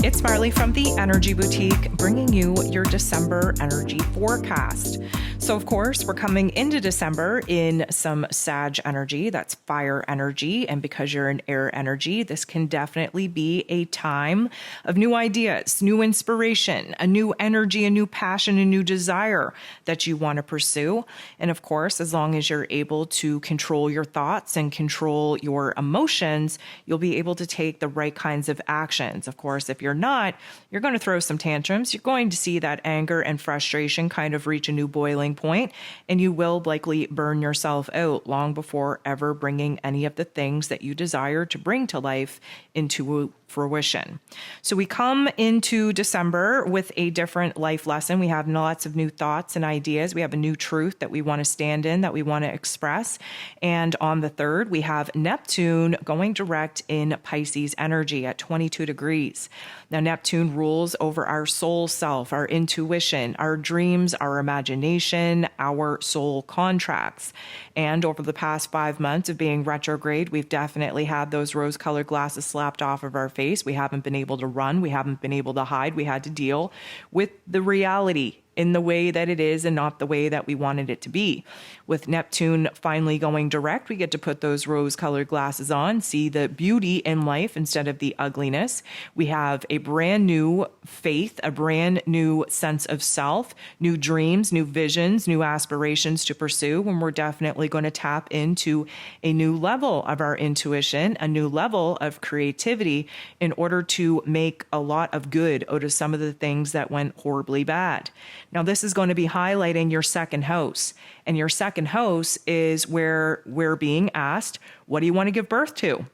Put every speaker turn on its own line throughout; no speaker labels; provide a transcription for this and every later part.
It's Marley from the Energy Boutique, bringing you your December energy forecast. So, of course, we're coming into December in some Sag energy, that's fire energy. And because you're an air energy, this can definitely be a time of new ideas, new inspiration, a new energy, a new passion, a new desire that you want to pursue. And of course, as long as you're able to control your thoughts and control your emotions, you'll be able to take the right kinds of actions. Of course, if you're not, you're going to throw some tantrums. You're going to see that anger and frustration kind of reach a new boiling point, and you will likely burn yourself out long before ever bringing any of the things that you desire to bring to life into fruition. So we come into December with a different life lesson. We have lots of new thoughts and ideas. We have a new truth that we want to stand in, that we want to express. And on the 3rd, we have Neptune going direct in Pisces energy at 22 degrees. Now, Neptune rules over our soul self, our intuition, our dreams, our imagination, our soul contracts. And over the past 5 months of being retrograde, we've definitely had those rose-colored glasses slapped off of our face. We haven't been able to run. We haven't been able to hide. We had to deal with the reality in the way that it is and not the way that we wanted it to be. With Neptune finally going direct, we get to put those rose-colored glasses on, see the beauty in life instead of the ugliness. We have a brand new faith, a brand new sense of self, new dreams, new visions, new aspirations to pursue, and we're definitely going to tap into a new level of our intuition, a new level of creativity in order to make a lot of good out of some of the things that went horribly bad. Now, this is going to be highlighting your second house. And your second house is where we're being asked, what do you want to give birth to?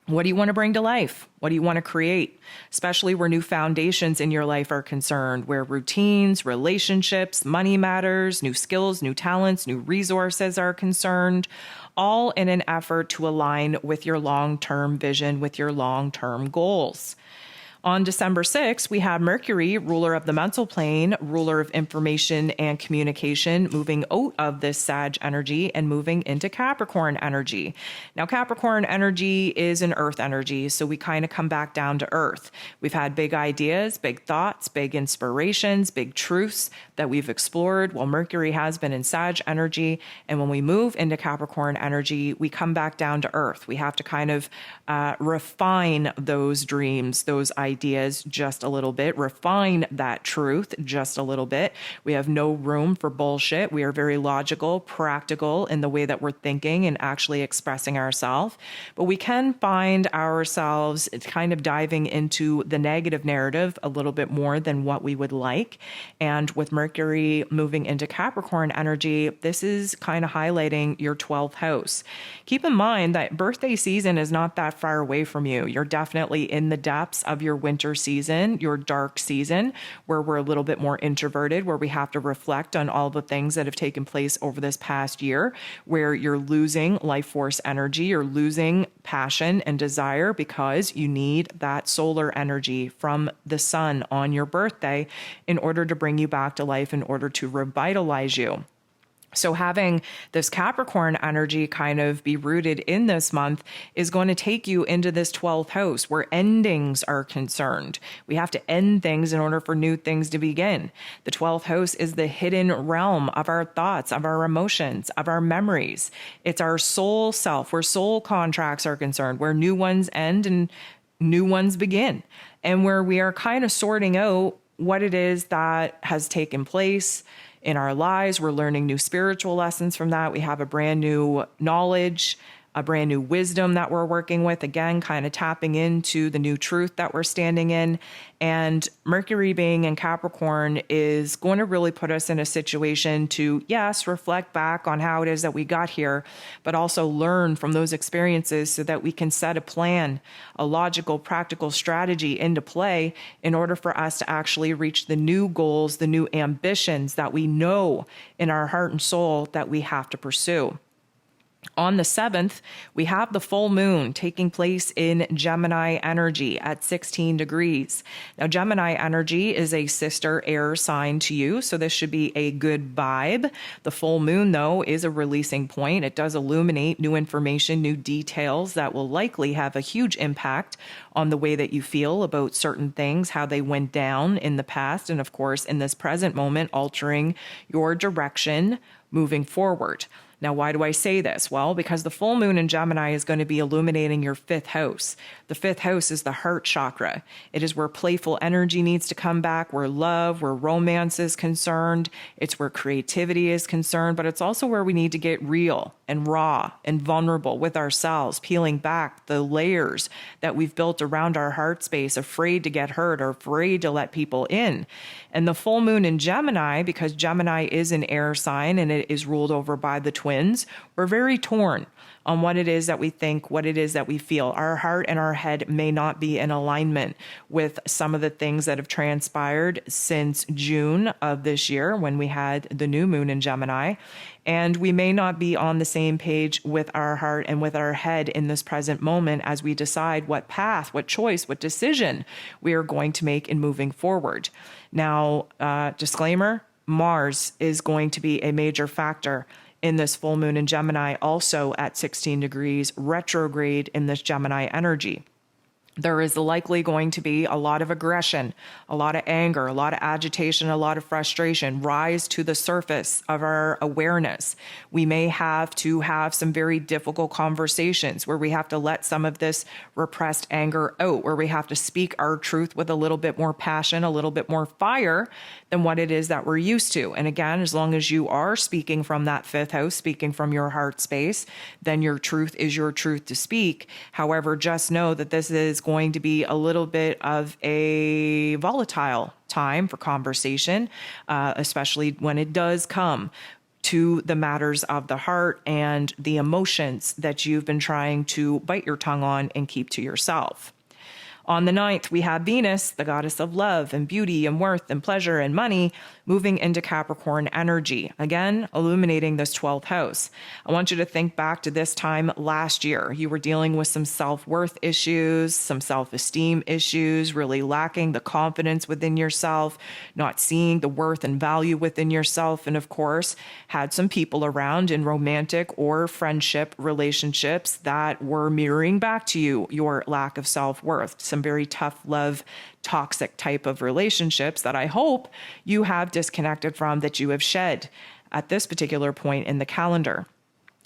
What do you want to bring to life? What do you want to create? Especially where new foundations in your life are concerned, where routines, relationships, money matters, new skills, new talents, new resources are concerned, all in an effort to align with your long-term vision, with your long-term goals. On December 6th, we have Mercury, ruler of the mental plane, ruler of information and communication, moving out of this Sag energy and moving into Capricorn energy. Now, Capricorn energy is an earth energy, so we kind of come back down to earth. We've had big ideas, big thoughts, big inspirations, big truths that we've explored, while Mercury has been in Sag energy. And when we move into Capricorn energy, we come back down to earth. We have to kind of refine those dreams, those ideas just a little bit, refine that truth just a little bit. We have no room for bullshit. We are very logical, practical in the way that we're thinking and actually expressing ourselves. But we can find ourselves kind of diving into the negative narrative a little bit more than what we would like. And with Mercury moving into Capricorn energy, this is kind of highlighting your 12th house. Keep in mind that birthday season is not that far away from you. You're definitely in the depths of your winter season, your dark season, where we're a little bit more introverted, where we have to reflect on all the things that have taken place over this past year, where you're losing life force energy, you're losing passion and desire because you need that solar energy from the sun on your birthday in order to bring you back to life, in order to revitalize you. So having this Capricorn energy kind of be rooted in this month is going to take you into this 12th house where endings are concerned. We have to end things in order for new things to begin. The 12th house is the hidden realm of our thoughts, of our emotions, of our memories. It's our soul self, where soul contracts are concerned, where new ones end and new ones begin, and where we are kind of sorting out what it is that has taken place in our lives. We're learning new spiritual lessons from that. We have a brand new knowledge, a brand new wisdom that we're working with, again, kind of tapping into the new truth that we're standing in. And Mercury being in Capricorn is going to really put us in a situation to, yes, reflect back on how it is that we got here, but also learn from those experiences so that we can set a plan, a logical, practical strategy into play in order for us to actually reach the new goals, the new ambitions that we know in our heart and soul that we have to pursue. On the 7th, we have the full moon taking place in Gemini energy at 16 degrees. Now, Gemini energy is a sister air sign to you, so this should be a good vibe. The full moon, though, is a releasing point. It does illuminate new information, new details that will likely have a huge impact on the way that you feel about certain things, how they went down in the past, and of course, in this present moment, altering your direction moving forward. Now, why do I say this? Well, because the full moon in Gemini is going to be illuminating your 5th house. The 5th house is the heart chakra. It is where playful energy needs to come back, where love, where romance is concerned. It's where creativity is concerned, but it's also where we need to get real and raw and vulnerable with ourselves, peeling back the layers that we've built around our heart space, afraid to get hurt or afraid to let people in. And the full moon in Gemini, because Gemini is an air sign and it is ruled over by the twins, we're very torn on what it is that we think, what it is that we feel. Our heart and our head may not be in alignment with some of the things that have transpired since June of this year when we had the new moon in Gemini. And we may not be on the same page with our heart and with our head in this present moment as we decide what path, what choice, what decision we are going to make in moving forward. Now, disclaimer, Mars is going to be a major factor in this full moon in Gemini, also at 16 degrees retrograde in this Gemini energy. There is likely going to be a lot of aggression, a lot of anger, a lot of agitation, a lot of frustration rise to the surface of our awareness. We may have to have some very difficult conversations where we have to let some of this repressed anger out, where we have to speak our truth with a little bit more passion, a little bit more fire than what it is that we're used to. And again, as long as you are speaking from that 5th house, speaking from your heart space, then your truth is your truth to speak. However, just know that this is going to be a little bit of a volatile time for conversation, especially when it does come to the matters of the heart and the emotions that you've been trying to bite your tongue on and keep to yourself. On the 9th, we have Venus, the goddess of love and beauty and worth and pleasure and money, moving into Capricorn energy, again, illuminating this 12th house. I want you to think back to this time last year. You were dealing with some self-worth issues, some self-esteem issues, really lacking the confidence within yourself, not seeing the worth and value within yourself, and of course, had some people around in romantic or friendship relationships that were mirroring back to you your lack of self-worth. Some very tough love, toxic type of relationships that I hope you have disconnected from, that you have shed at this particular point in the calendar.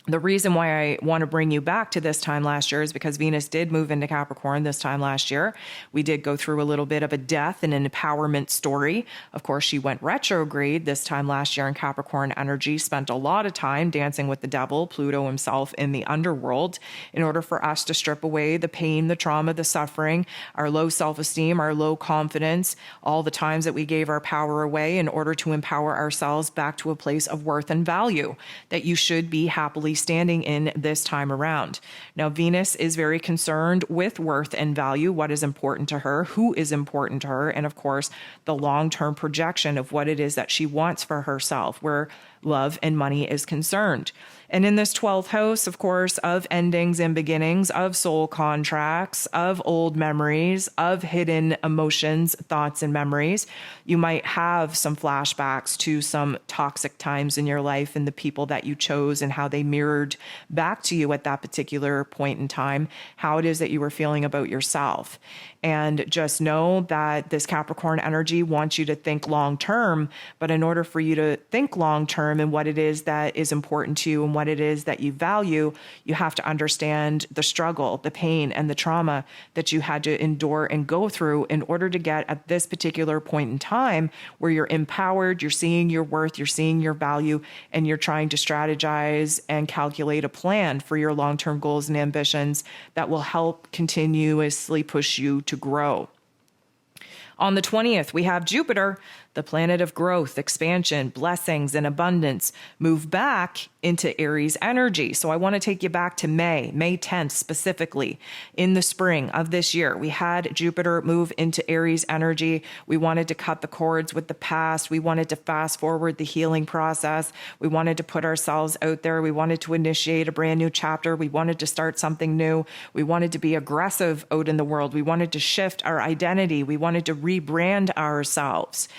The reason why I want to bring you back to this time last year is because Venus did move into Capricorn this time last year. We did go through a little bit of a death and an empowerment story. Of course, she went retrograde this time last year in Capricorn energy, spent a lot of time dancing with the devil, Pluto himself, in the underworld in order for us to strip away the pain, the trauma, the suffering, our low self-esteem, our low confidence, all the times that we gave our power away in order to empower ourselves back to a place of worth and value that you should be happily standing in this time around. Now, Venus is very concerned with worth and value, what is important to her, who is important to her, and of course, the long-term projection of what it is that she wants for herself, where love and money is concerned. And in this 12th house, of course, of endings and beginnings, of soul contracts, of old memories, of hidden emotions, thoughts, and memories, you might have some flashbacks to some toxic times in your life and the people that you chose and how they mirrored back to you at that particular point in time, how it is that you were feeling about yourself. And just know that this Capricorn energy wants you to think long term, but in order for you to think long term and what it is that is important to you and what it is that you value, you have to understand the struggle, the pain, and the trauma that you had to endure and go through in order to get at this particular point in time where you're empowered, you're seeing your worth, you're seeing your value, and you're trying to strategize and calculate a plan for your long-term goals and ambitions that will help continuously push you to grow. On the 20th, we have Jupiter, the planet of growth, expansion, blessings, and abundance, move back into Aries energy. So I want to take you back to May 10th specifically. In the spring of this year, we had Jupiter move into Aries energy. We wanted to cut the cords with the past. We wanted to fast forward the healing process. We wanted to put ourselves out there. We wanted to initiate a brand new chapter. We wanted to start something new. We wanted to be aggressive out in the world. We wanted to shift our identity. We wanted to rebrand ourselves.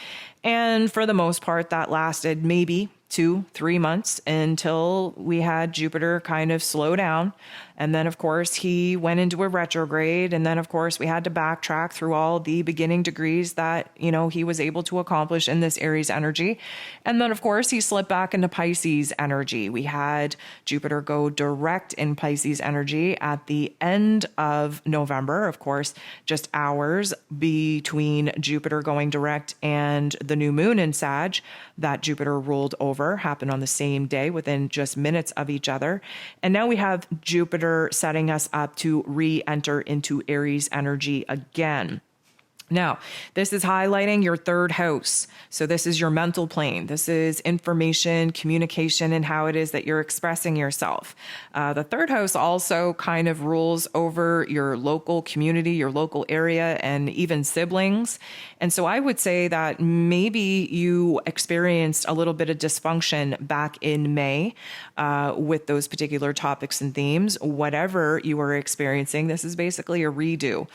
And for the most part, that lasted maybe 2-3 months until we had Jupiter kind of slow down. And then, of course, he went into a retrograde. And then, of course, we had to backtrack through all the beginning degrees that, he was able to accomplish in this Aries energy. And then, of course, he slipped back into Pisces energy. We had Jupiter go direct in Pisces energy at the end of November. Of course, just hours between Jupiter going direct and the new moon in Sag that Jupiter ruled over happened on the same day within just minutes of each other. And now we have Jupiter setting us up to re-enter into Aries energy again. Now, this is highlighting your third house. So this is your mental plane. This is information, communication, and how it is that you're expressing yourself. The third house also kind of rules over your local community, your local area, and even siblings. And so I would say that maybe you experienced a little bit of dysfunction back in May with those particular topics and themes. Whatever you were experiencing, this is basically a redo.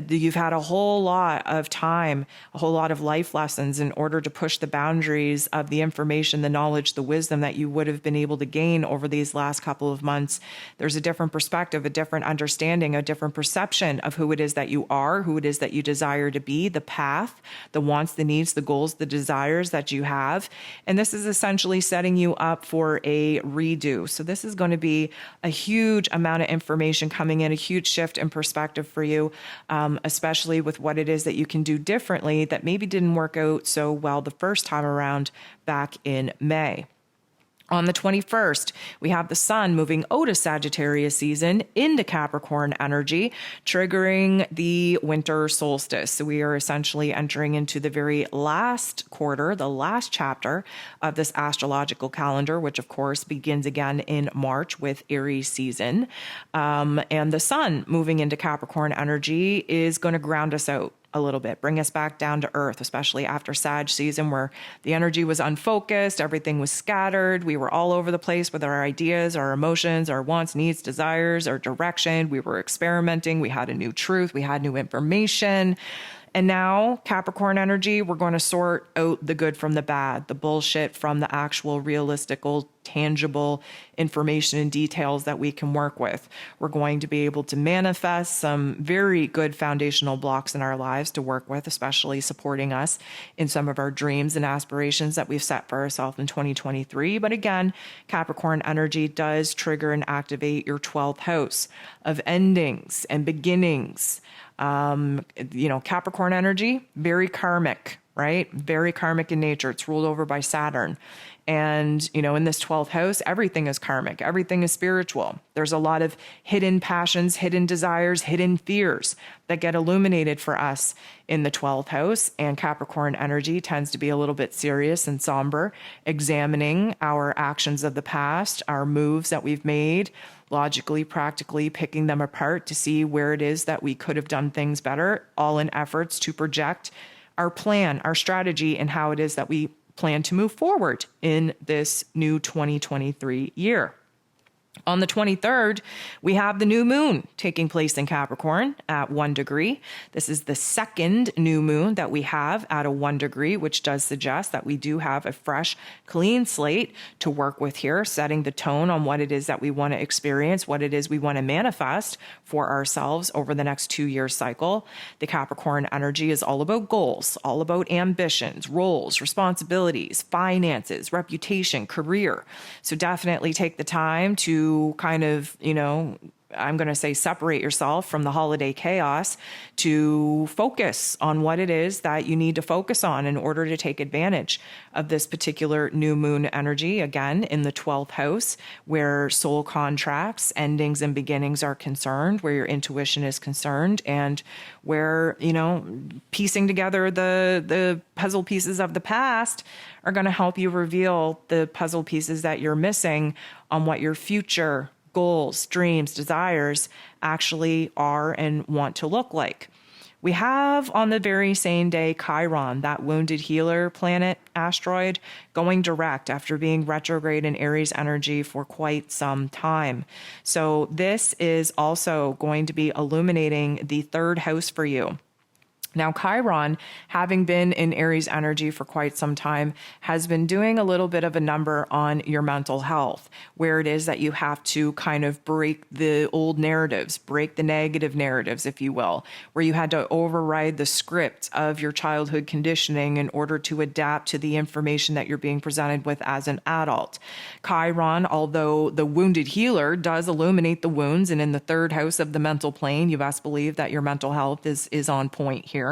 You've had a whole lot of time, a whole lot of life lessons in order to push the boundaries of the information, the knowledge, the wisdom that you would have been able to gain over these last couple of months. There's a different perspective, a different understanding, a different perception of who it is that you are, who it is that you desire to be, the path, the wants, the needs, the goals, the desires that you have. And this is essentially setting you up for a redo. So this is going to be a huge amount of information coming in, a huge shift in perspective for you, especially with what it is that you can do differently that maybe didn't work out so well the first time around back in May. On the 21st, we have the sun moving out of Sagittarius season into Capricorn energy, triggering the winter solstice. So we are essentially entering into the very last quarter, the last chapter of this astrological calendar, which of course begins again in March with Aries season. And the sun moving into Capricorn energy is going to ground us out a little bit, bring us back down to earth, especially after Sag season where the energy was unfocused, everything was scattered. We were all over the place with our ideas, our emotions, our wants, needs, desires, our direction. We were experimenting. We had a new truth. We had new information. And now Capricorn energy, we're going to sort out the good from the bad, the bullshit from the actual realistical, tangible information and details that we can work with. We're going to be able to manifest some very good foundational blocks in our lives to work with, especially supporting us in some of our dreams and aspirations that we've set for ourselves in 2023. But again, Capricorn energy does trigger and activate your 12th house of endings and beginnings. Capricorn energy, very karmic, right? Very karmic in nature. It's ruled over by Saturn. And, in this 12th house, everything is karmic. Everything is spiritual. There's a lot of hidden passions, hidden desires, hidden fears that get illuminated for us in the 12th house. And Capricorn energy tends to be a little bit serious and somber, examining our actions of the past, our moves that we've made, logically, practically picking them apart to see where it is that we could have done things better, all in efforts to project our plan, our strategy, and how it is that we plan to move forward in this new 2023 year. On the 23rd, we have the new moon taking place in Capricorn at 1 degree. This is the second new moon that we have at a 1 degree, which does suggest that we do have a fresh, clean slate to work with here, setting the tone on what it is that we want to experience, what it is we want to manifest for ourselves over the next 2-year cycle. The Capricorn energy is all about goals, all about ambitions, roles, responsibilities, finances, reputation, career. So definitely take the time to kind of, I'm going to say, separate yourself from the holiday chaos to focus on what it is that you need to focus on in order to take advantage of this particular new moon energy. Again, in the 12th house, where soul contracts, endings and beginnings are concerned, where your intuition is concerned, and where, piecing together the puzzle pieces of the past are going to help you reveal the puzzle pieces that you're missing on what your future goals, dreams, desires actually are and want to look like. We have on the very same day Chiron, that wounded healer planet asteroid, going direct after being retrograde in Aries energy for quite some time. So this is also going to be illuminating the 3rd house for you. Now, Chiron, having been in Aries energy for quite some time, has been doing a little bit of a number on your mental health, where it is that you have to kind of break the old narratives, break the negative narratives, if you will, where you had to override the script of your childhood conditioning in order to adapt to the information that you're being presented with as an adult. Chiron, although the wounded healer, does illuminate the wounds, and in the 3rd house of the mental plane, you best believe that your mental health is on point here.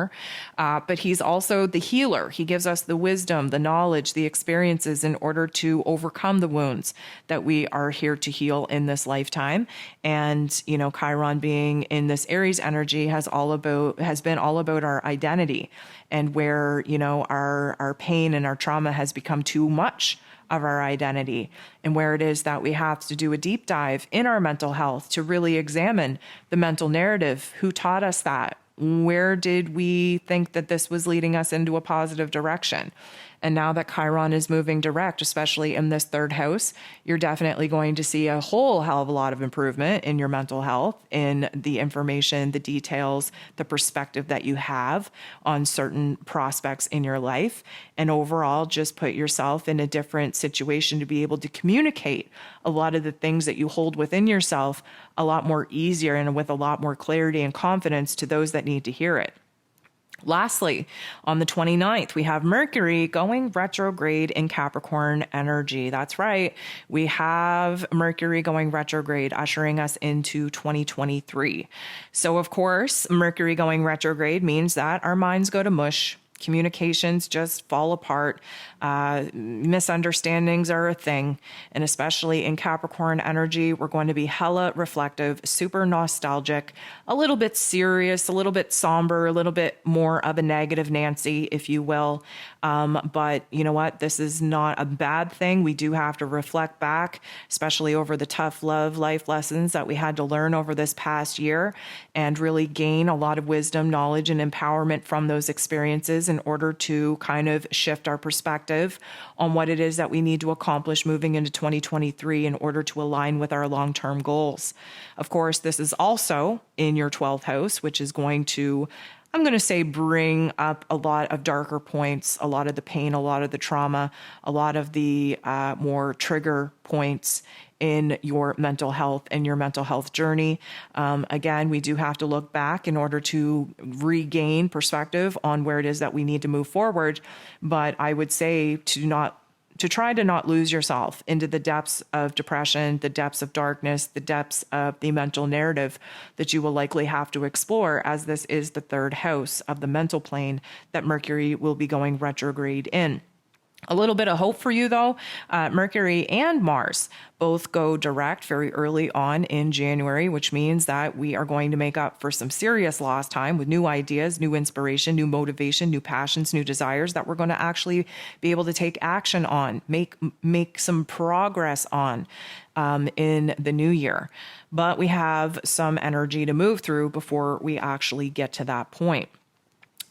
But he's also the healer. He gives us the wisdom, the knowledge, the experiences in order to overcome the wounds that we are here to heal in this lifetime. And, Chiron being in this Aries energy has been all about our identity, and where, our pain and our trauma has become too much of our identity, and where it is that we have to do a deep dive in our mental health to really examine the mental narrative. Who taught us that? Where did we think that this was leading us into a positive direction? And now that Chiron is moving direct, especially in this 3rd house, you're definitely going to see a whole hell of a lot of improvement in your mental health, in the information, the details, the perspective that you have on certain prospects in your life. And overall, just put yourself in a different situation to be able to communicate a lot of the things that you hold within yourself a lot more easier and with a lot more clarity and confidence to those that need to hear it. Lastly, on the 29th, we have Mercury going retrograde in Capricorn energy. That's right. We have Mercury going retrograde, ushering us into 2023. So, of course, Mercury going retrograde means that our minds go to mush. Communications just fall apart. Misunderstandings are a thing. And especially in Capricorn energy, we're going to be hella reflective, super nostalgic, a little bit serious, a little bit somber, a little bit more of a negative Nancy, if you will. But you know what? This is not a bad thing. We do have to reflect back, especially over the tough love life lessons that we had to learn over this past year, and really gain a lot of wisdom, knowledge, and empowerment from those experiences in order to kind of shift our perspective on what it is that we need to accomplish moving into 2023 in order to align with our long-term goals. Of course, this is also in your 12th house, which is going to, I'm going to say, bring up a lot of darker points, a lot of the pain, a lot of the trauma, a lot of the more trigger points in your mental health and your mental health journey. Again, we do have to look back in order to regain perspective on where it is that we need to move forward. But I would say to try to not lose yourself into the depths of depression, the depths of darkness, the depths of the mental narrative that you will likely have to explore, as this is the 3rd house of the mental plane that Mercury will be going retrograde in. A little bit of hope for you, though. Mercury and Mars both go direct very early on in January, which means that we are going to make up for some serious lost time with new ideas, new inspiration, new motivation, new passions, new desires that we're going to actually be able to take action on, make some progress on in the new year. But we have some energy to move through before we actually get to that point.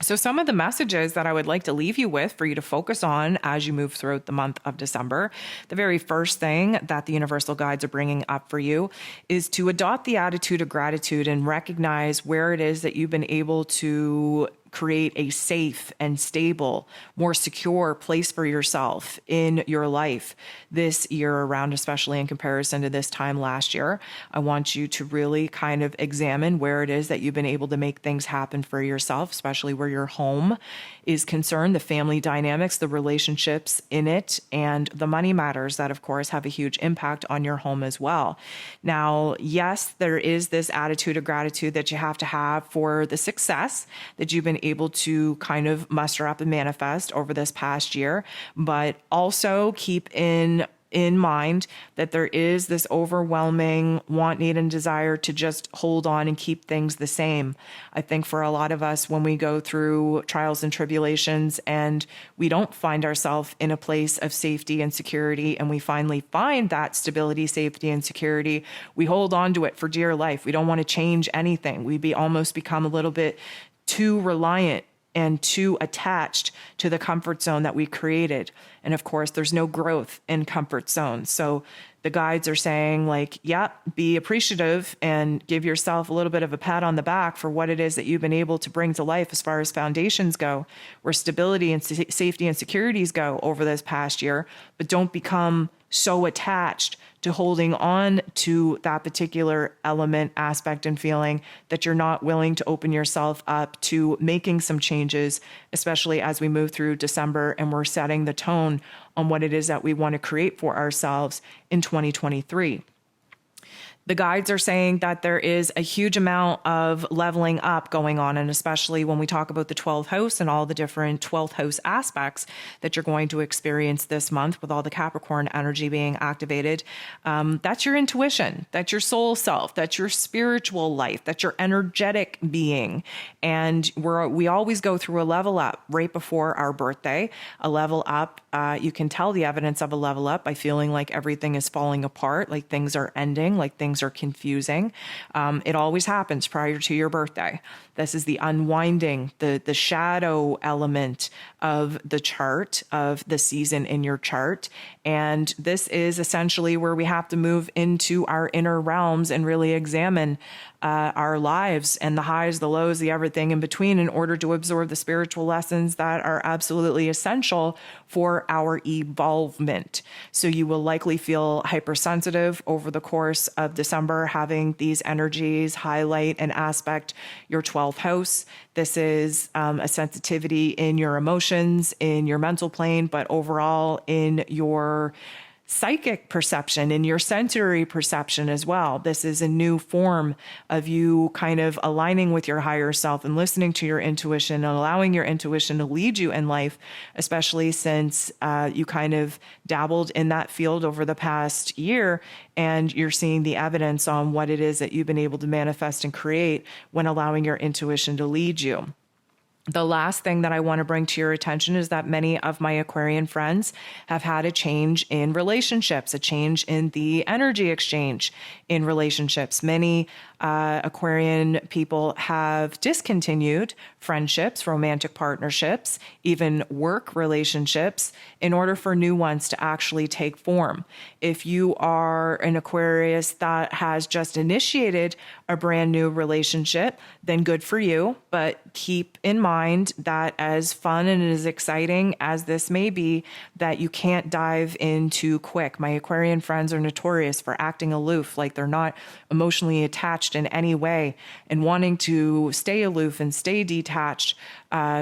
So some of the messages that I would like to leave you with for you to focus on as you move throughout the month of December, the very first thing that the universal guides are bringing up for you is to adopt the attitude of gratitude and recognize where it is that you've been able to create a safe and stable, more secure place for yourself in your life this year around, especially in comparison to this time last year. I want you to really kind of examine where it is that you've been able to make things happen for yourself, especially where your home is concerned, the family dynamics, the relationships in it, and the money matters that, of course, have a huge impact on your home as well. Now, yes, there is this attitude of gratitude that you have to have for the success that you've been able to kind of muster up and manifest over this past year, but also keep in mind that there is this overwhelming want, need, and desire to just hold on and keep things the same. I think for a lot of us, when we go through trials and tribulations and we don't find ourselves in a place of safety and security, and we finally find that stability, safety, and security, we hold on to it for dear life. We don't want to change anything. We almost become a little bit too reliant and too attached to the comfort zone that we created. And of course, there's no growth in comfort zones. So the guides are saying, like, yeah, be appreciative and give yourself a little bit of a pat on the back for what it is that you've been able to bring to life as far as foundations go, where stability and safety and securities go over this past year. But don't become so attached to holding on to that particular element, aspect, and feeling that you're not willing to open yourself up to making some changes, especially as we move through December and we're setting the tone on what it is that we want to create for ourselves in 2023. The guides are saying that there is a huge amount of leveling up going on, and especially when we talk about the 12th house and all the different 12th house aspects that you're going to experience this month with all the Capricorn energy being activated. That's your intuition, that's your soul self, that's your spiritual life, that's your energetic being. And we always go through a level up right before our birthday. A level up, you can tell the evidence of a level up by feeling like everything is falling apart, like things are ending, like things are confusing. It always happens prior to your birthday. This is the unwinding, the shadow element of the chart, of the season in your chart. And this is essentially where we have to move into our inner realms and really examine our lives and the highs, the lows, the everything in between in order to absorb the spiritual lessons that are absolutely essential for our evolvement. So you will likely feel hypersensitive over the course of December, having these energies highlight and aspect your 12th house. This is a sensitivity in your emotions, in your mental plane, but overall in your psychic perception, in your sensory perception as well. This is a new form of you kind of aligning with your higher self and listening to your intuition and allowing your intuition to lead you in life, especially since you kind of dabbled in that field over the past year, and you're seeing the evidence on what it is that you've been able to manifest and create when allowing your intuition to lead you. The last thing that I want to bring to your attention is that many of my Aquarian friends have had a change in relationships, a change in the energy exchange in relationships. Many Aquarian people have discontinued friendships, romantic partnerships, even work relationships in order for new ones to actually take form. If you are an Aquarius that has just initiated a brand new relationship, then good for you. But keep in mind that as fun and as exciting as this may be, that you can't dive in too quick. My Aquarian friends are notorious for acting aloof, like they're not emotionally attached in any way, and wanting to stay aloof and stay detached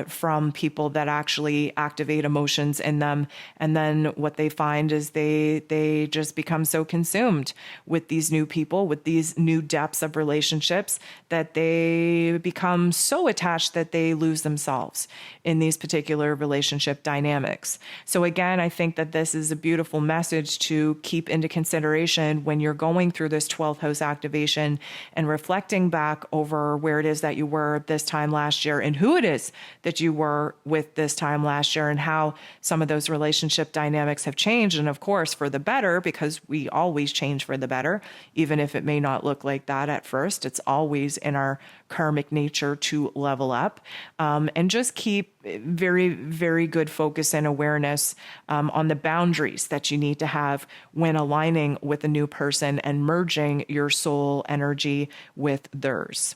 from people that actually activate emotions in them. And then what they find is they just become so consumed with these new people, with these new depths of relationships, that they become so attached that they lose themselves in these particular relationship dynamics. So again, I think that this is a beautiful message to keep into consideration when you're going through this 12th house activation and reflecting back over where it is that you were this time last year and who it is that you were with this time last year and how some of those relationship dynamics have changed. And of course, for the better, because we always change for the better, even if it may not look like that at first. It's always in our karmic nature to level up, and just keep very, very good focus and awareness on the boundaries that you need to have when aligning with a new person and merging your soul energy with theirs.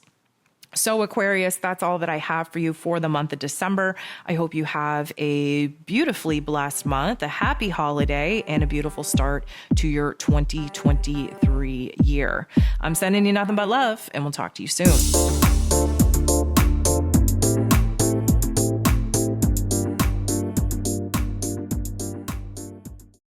So Aquarius, that's all that I have for you for the month of December. I hope you have a beautifully blessed month, a happy holiday, and a beautiful start to your 2023 year. I'm sending you nothing but love, and we'll talk to you soon.